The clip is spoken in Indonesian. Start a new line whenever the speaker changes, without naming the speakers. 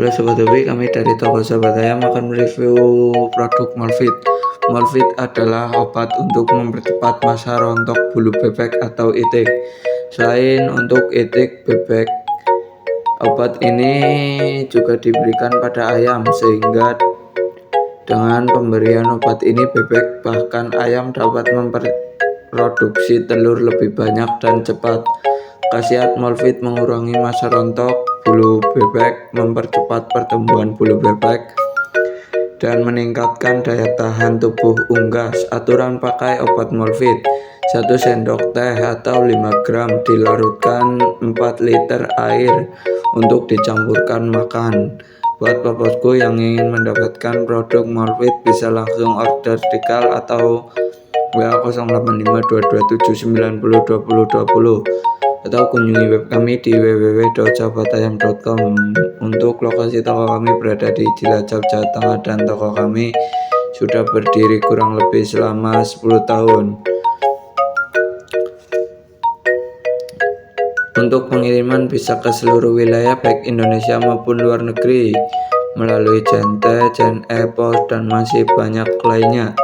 Halo Sobat Hobi, kami dari toko Sobat Ayam akan mereview produk Molfit. Molfit adalah obat untuk mempercepat masa rontok bulu bebek atau itik. Selain untuk itik bebek, obat ini juga diberikan pada ayam, sehingga dengan pemberian obat ini bebek bahkan ayam dapat memproduksi telur lebih banyak dan cepat. Khasiat Molfit mengurangi masa rontok bulu bebek, mempercepat pertumbuhan bulu bebek, dan meningkatkan daya tahan tubuh unggas. Aturan pakai obat Molfit: 1 sendok teh atau 5 gram dilarutkan 4 liter air untuk dicampurkan makan. Buat bosku yang ingin mendapatkan produk Molfit bisa langsung order di KAL atau WA 085227902020 atau kunjungi web kami di www.sobatayam.com. Untuk lokasi toko kami berada di Cilacap, Jawa Tengah, dan toko kami sudah berdiri kurang lebih selama 10 tahun. Untuk pengiriman bisa ke seluruh wilayah baik Indonesia maupun luar negeri melalui Jente, JNE, Pos, dan masih banyak lainnya.